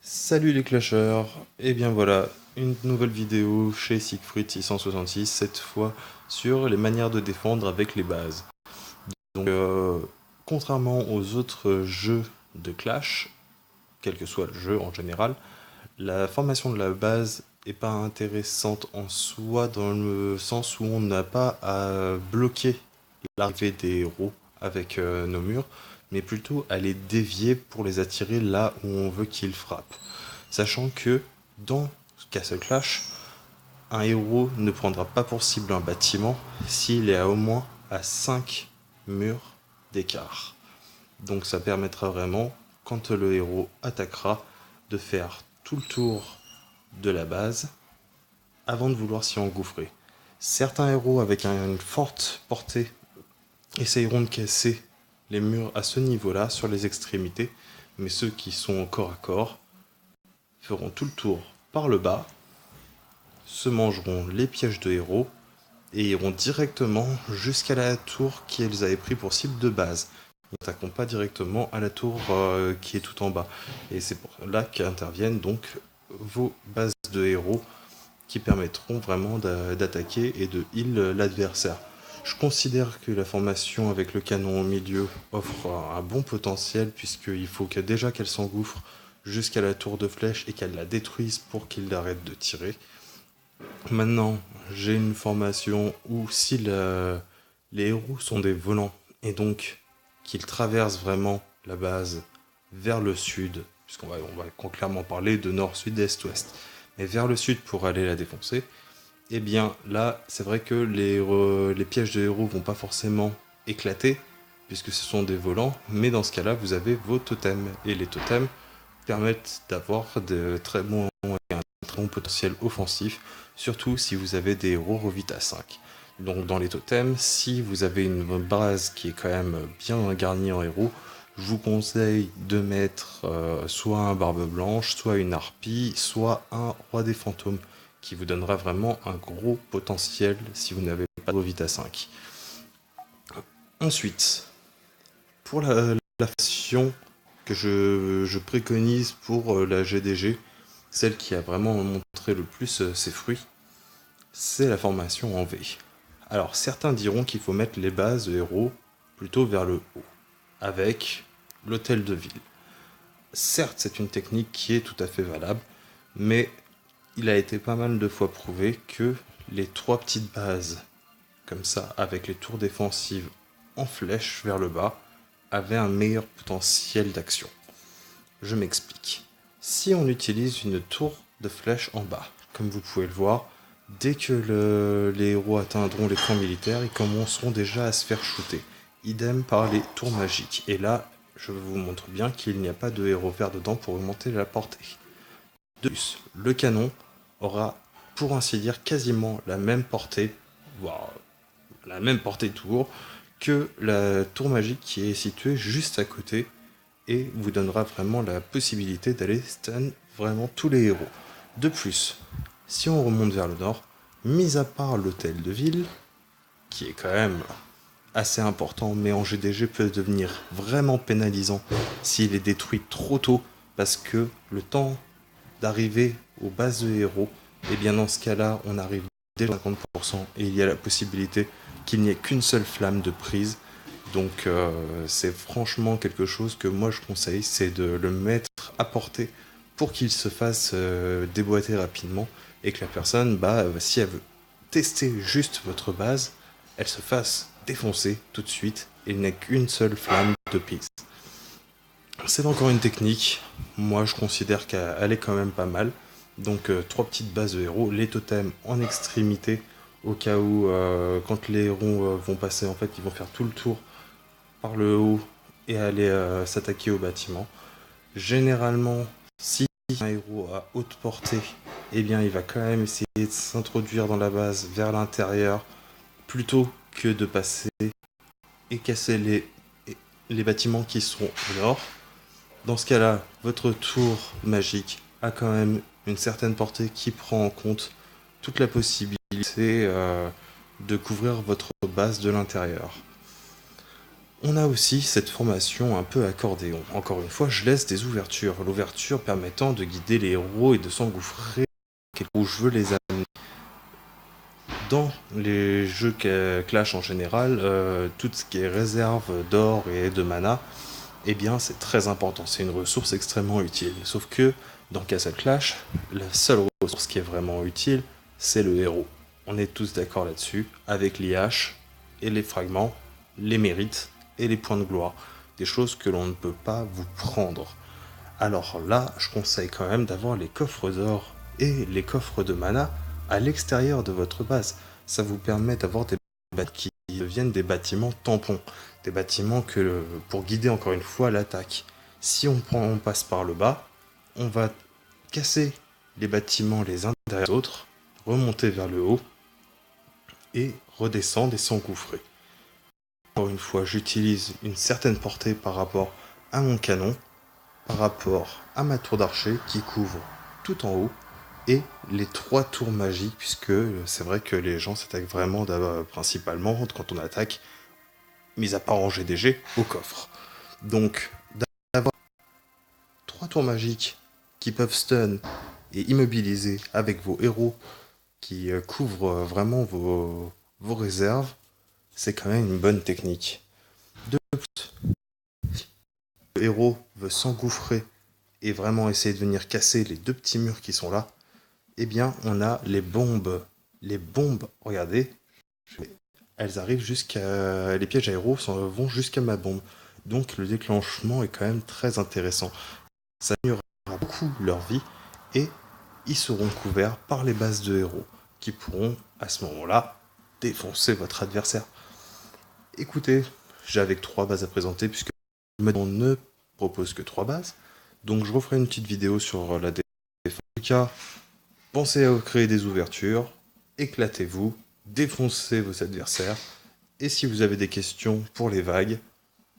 Salut les clasheurs, et bien voilà, une nouvelle vidéo chez Siegfried 666, cette fois sur les manières de défendre avec les bases. Donc contrairement aux autres jeux de Clash, quel que soit le jeu en général, la formation de la base est pas intéressante en soi dans le sens où on n'a pas à bloquer l'arrivée des héros avec nos murs, mais plutôt à les dévier pour les attirer là où on veut qu'ils frappent. Sachant que dans Castle Clash, un héros ne prendra pas pour cible un bâtiment s'il est à au moins à 5 murs d'écart. Donc ça permettra vraiment, quand le héros attaquera, de faire tout le tour de la base avant de vouloir s'y engouffrer. Certains héros avec une forte portée essayeront de casser les murs à ce niveau-là, sur les extrémités, mais ceux qui sont au corps à corps feront tout le tour par le bas, se mangeront les pièges de héros et iront directement jusqu'à la tour qu'ils avaient pris pour cible de base. Ils n'attaqueront pas directement à la tour qui est tout en bas. Et c'est pour là qu'interviennent donc vos bases de héros qui permettront vraiment d'attaquer et de heal l'adversaire. Je considère que la formation avec le canon au milieu offre un bon potentiel, puisqu'il faut déjà qu'elle s'engouffre jusqu'à la tour de flèche et qu'elle la détruise pour qu'il arrête de tirer. Maintenant, j'ai une formation où si les héros sont des volants et donc qu'ils traversent vraiment la base vers le sud, puisqu'on va clairement parler de nord, sud, est, ouest, mais vers le sud pour aller la défoncer, et bien là, c'est vrai que les pièges de héros vont pas forcément éclater, puisque ce sont des volants, mais dans ce cas-là, vous avez vos totems, et les totems permettent d'avoir de très bons potentiel offensif, surtout si vous avez des héros revita 5. Donc dans les totems, si vous avez une base qui est quand même bien garnie en héros, je vous conseille de mettre soit un barbe blanche, soit une harpie, soit un roi des fantômes, qui vous donnera vraiment un gros potentiel si vous n'avez pas de revita 5. Ensuite, pour la faction que je préconise pour la GDG, celle qui a vraiment montré le plus ses fruits, c'est la formation en V. Alors certains diront qu'il faut mettre les bases de héros plutôt vers le haut, avec l'hôtel de ville. Certes, c'est une technique qui est tout à fait valable, mais il a été pas mal de fois prouvé que les trois petites bases, comme ça, avec les tours défensives en flèche vers le bas, avaient un meilleur potentiel d'action. Je m'explique. Si on utilise une tour de flèche en bas, comme vous pouvez le voir, dès que les héros atteindront les camps militaires, ils commenceront déjà à se faire shooter. Idem par les tours magiques. Et là, je vous montre bien qu'il n'y a pas de héros vert dedans pour augmenter la portée. De plus, le canon aura, pour ainsi dire, quasiment la même portée, voire la même portée de tour, que la tour magique qui est située juste à côté, et vous donnera vraiment la possibilité d'aller stun vraiment tous les héros. De plus, si on remonte vers le nord, mis à part l'hôtel de ville, qui est quand même assez important, mais en GDG peut devenir vraiment pénalisant s'il est détruit trop tôt, parce que le temps d'arriver aux bases de héros, et bien dans ce cas-là, on arrive déjà à 50%, et il y a la possibilité qu'il n'y ait qu'une seule flamme de prise. Donc c'est franchement quelque chose que moi je conseille, c'est de le mettre à portée pour qu'il se fasse déboîter rapidement, et que la personne, si elle veut tester juste votre base, elle se fasse défoncer tout de suite, et il n'y a qu'une seule flamme de prise. C'est encore une technique, moi je considère qu'elle est quand même pas mal. Donc trois petites bases de héros, les totems en extrémité, au cas où quand les héros vont passer, en fait ils vont faire tout le tour par le haut et aller s'attaquer au bâtiment. Généralement, si un héros à haute portée, eh bien il va quand même essayer de s'introduire dans la base vers l'intérieur, plutôt que de passer et casser les bâtiments qui sont au nord. Dans ce cas-là, votre tour magique a quand même une certaine portée qui prend en compte toute la possibilité de couvrir votre base de l'intérieur. On a aussi cette formation un peu accordéon. Encore une fois, je laisse des ouvertures. L'ouverture permettant de guider les héros et de s'engouffrer où je veux les amener. Dans les jeux Clash en général, tout ce qui est réserve d'or et de mana, eh bien c'est très important, c'est une ressource extrêmement utile. Sauf que dans Castle Clash, la seule ressource qui est vraiment utile, c'est le héros. On est tous d'accord là-dessus, avec l'IH et les fragments, les mérites et les points de gloire. Des choses que l'on ne peut pas vous prendre. Alors là, je conseille quand même d'avoir les coffres d'or et les coffres de mana à l'extérieur de votre base. Ça vous permet d'avoir des bâtiments qui deviennent des bâtiments tampons. Des bâtiments pour guider encore une fois l'attaque. Si on passe par le bas, on va casser les bâtiments les uns derrière les autres, remonter vers le haut et redescendre et s'engouffrer. Encore une fois, j'utilise une certaine portée par rapport à mon canon, par rapport à ma tour d'archer qui couvre tout en haut et les 3 tours magiques, puisque c'est vrai que les gens s'attaquent vraiment principalement quand on attaque, mis à part en GDG, au coffre. Donc d'avoir 3 tours magiques qui peuvent stun et immobiliser avec vos héros qui couvrent vraiment vos réserves, c'est quand même une bonne technique. De plus, si le héros veut s'engouffrer et vraiment essayer de venir casser les 2 petits murs qui sont là, eh bien on a les bombes. Les bombes, regardez, elles arrivent jusqu'à... Les pièges à héros vont jusqu'à ma bombe. Donc le déclenchement est quand même très intéressant. Ça améliorera beaucoup leur vie et ils seront couverts par les bases de héros qui pourront à ce moment-là défoncer votre adversaire. Écoutez, j'avais que 3 bases à présenter puisque on ne propose que 3 bases. Donc je referai une petite vidéo sur la défense. En tout cas, pensez à créer des ouvertures, éclatez-vous, défoncez vos adversaires. Et si vous avez des questions pour les vagues,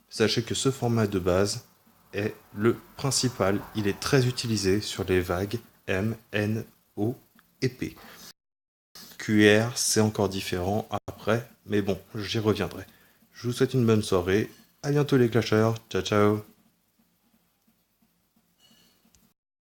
sachez que ce format de base est le principal. Il est très utilisé sur les vagues M, N, O et P. QR, c'est encore différent après, mais bon, j'y reviendrai. Je vous souhaite une bonne soirée. À bientôt les clashers. Ciao ciao.